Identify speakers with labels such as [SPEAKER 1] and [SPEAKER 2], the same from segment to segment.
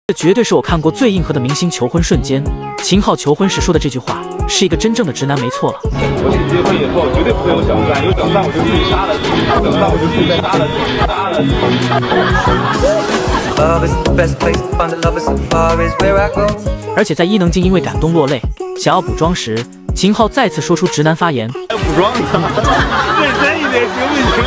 [SPEAKER 1] 这绝对是我看过最硬核的明星求婚瞬间。秦昊求婚时说的这句话，是一个真正的直男没错了。
[SPEAKER 2] 我跟你结婚以后，绝对不会有小三，有小三我就自己杀了自己，有小三我就自己杀了自己，杀了自
[SPEAKER 1] 己。而且在伊能静因为感动落泪，想要补妆时，秦昊再次说出直男发言：
[SPEAKER 2] 补妆呢，认真一点行不行？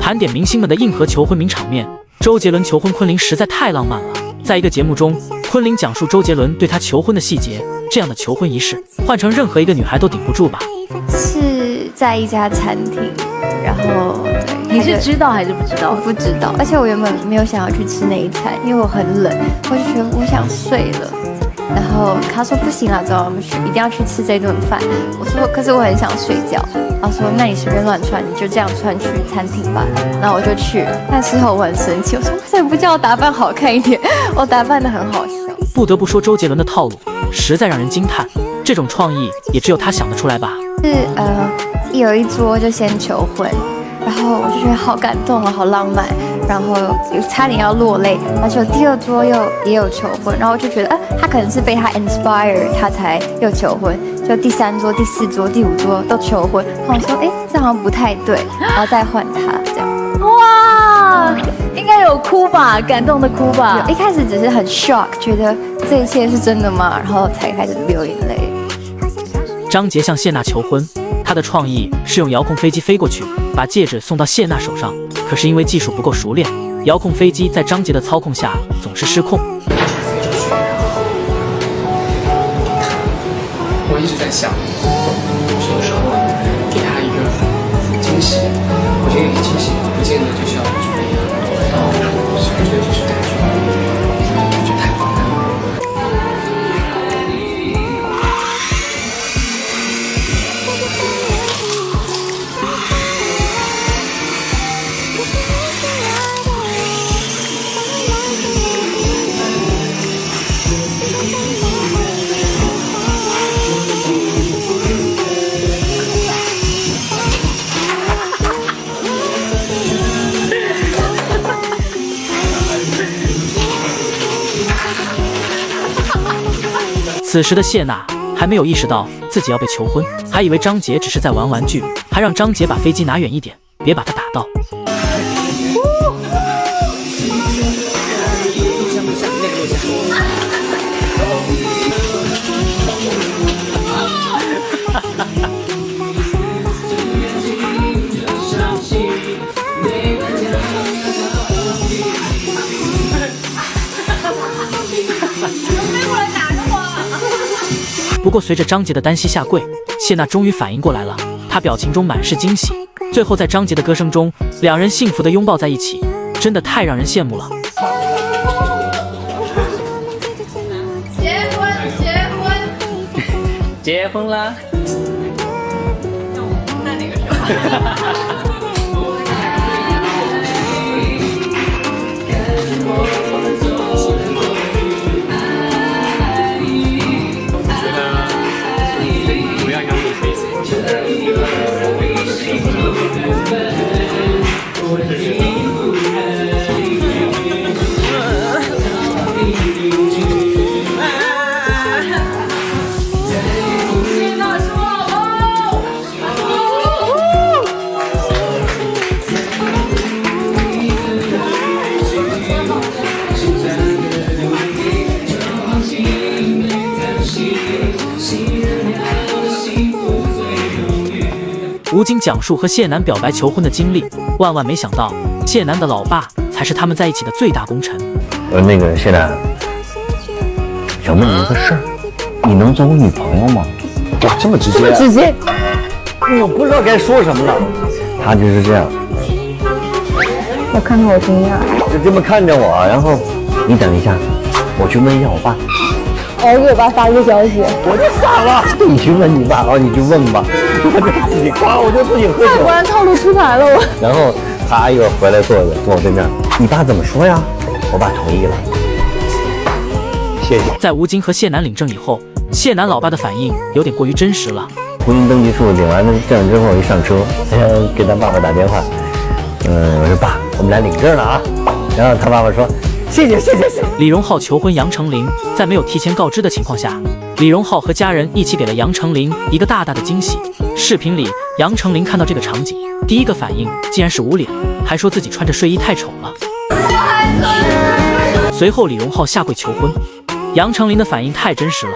[SPEAKER 1] 盘点明星们的硬核求婚名场面，周杰伦求婚昆凌实在太浪漫了。在一个节目中，昆凌讲述周杰伦对她求婚的细节，这样的求婚仪式，换成任何一个女孩都顶不住吧？
[SPEAKER 3] 是在一家餐厅，然后对，
[SPEAKER 4] 你是知道还是不知道？
[SPEAKER 3] 我不知道，而且我原本没有想要去吃那一餐，因为我很冷，我就觉得我想睡了。然后他说不行了，走，我们一定要去吃这顿饭。我说可是我很想睡觉。他说那你随便乱穿，你就这样穿去餐厅吧。那我就去，但事后我很生气，我说为什么不叫我打扮好看一点？我打扮得很好笑。
[SPEAKER 1] 不得不说周杰伦的套路实在让人惊叹，这种创意也只有他想得出来吧？
[SPEAKER 3] 是有一桌就先求婚。然后我就觉得好感动啊，好浪漫，然后差点要落泪。而且第二桌也有求婚，然后我就觉得，他可能是被他 inspire， 他才又求婚。就第三桌、第四桌、第五桌都求婚，然后我说，这好像不太对，然后再换他这样。
[SPEAKER 4] 哇，应该有哭吧，感动的哭吧？
[SPEAKER 3] 一开始只是很 shock， 觉得这一切是真的吗？然后才开始流眼泪。
[SPEAKER 1] 张杰向谢娜求婚。他的创意是用遥控飞机飞过去，把戒指送到谢娜手上。可是因为技术不够熟练，遥控飞机在张杰的操控下总是失控。
[SPEAKER 5] 我一直在想，什么时候给他一个惊喜？我觉得有些惊喜不见得就需要怎么样，我觉得就是感觉，这太荒诞了。
[SPEAKER 1] 此时的谢娜还没有意识到自己要被求婚，还以为张杰只是在玩玩具，还让张杰把飞机拿远一点，别把他打到。不过随着张杰的单膝下跪，谢娜终于反应过来了，她表情中满是惊喜。最后在张杰的歌声中，两人幸福地拥抱在一起，真的太让人羡慕了。
[SPEAKER 4] 结婚，
[SPEAKER 1] 结婚啦！
[SPEAKER 4] 那哪个时候？
[SPEAKER 1] 吴京讲述和谢楠表白求婚的经历，万万没想到，谢楠的老爸才是他们在一起的最大功臣。
[SPEAKER 6] 那个谢楠，想问你一个事儿，你能做我女朋友吗？哇，这么直接！这么直接，我不知道该说什么了。他就是这样。
[SPEAKER 3] 我看到我惊讶，
[SPEAKER 6] 就这么看着我，然后你等一下，我去问一下我爸。
[SPEAKER 3] 我给我爸发一个消息，
[SPEAKER 6] 我就傻了。你去问你爸，你去问吧。我就自己夸，我就自己喝酒。
[SPEAKER 3] 果然套路出牌了我。
[SPEAKER 6] 然后他又回来坐着，跟我对面。你爸怎么说呀？我爸同意了。谢谢。
[SPEAKER 1] 在吴京和谢楠领证以后，谢楠老爸的反应有点过于真实了。
[SPEAKER 6] 婚姻登记处领完证之后，一上车，给他爸爸打电话，我说爸，我们来领证了啊。然后他爸爸说谢谢。
[SPEAKER 1] 李荣浩求婚杨丞琳，在没有提前告知的情况下，李荣浩和家人一起给了杨丞琳一个大大的惊喜。视频里，杨丞琳看到这个场景，第一个反应竟然是捂脸，还说自己穿着睡衣太丑了。随后李荣浩下跪求婚，杨丞琳的反应太真实了，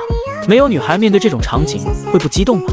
[SPEAKER 1] 没有女孩面对这种场景会不激动吗？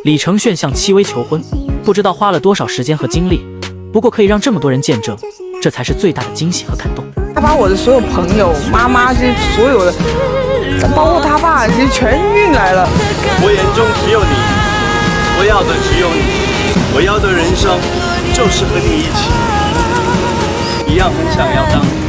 [SPEAKER 1] 李承铉向戚薇求婚，不知道花了多少时间和精力，不过可以让这么多人见证，这才是最大的惊喜和感动。
[SPEAKER 7] 他把我的所有朋友、妈妈，这些所有的，包括他爸，其实全运来了。
[SPEAKER 8] 我眼中只有你，我要的只有你，我要的人生就是和你一起，一样很想要当。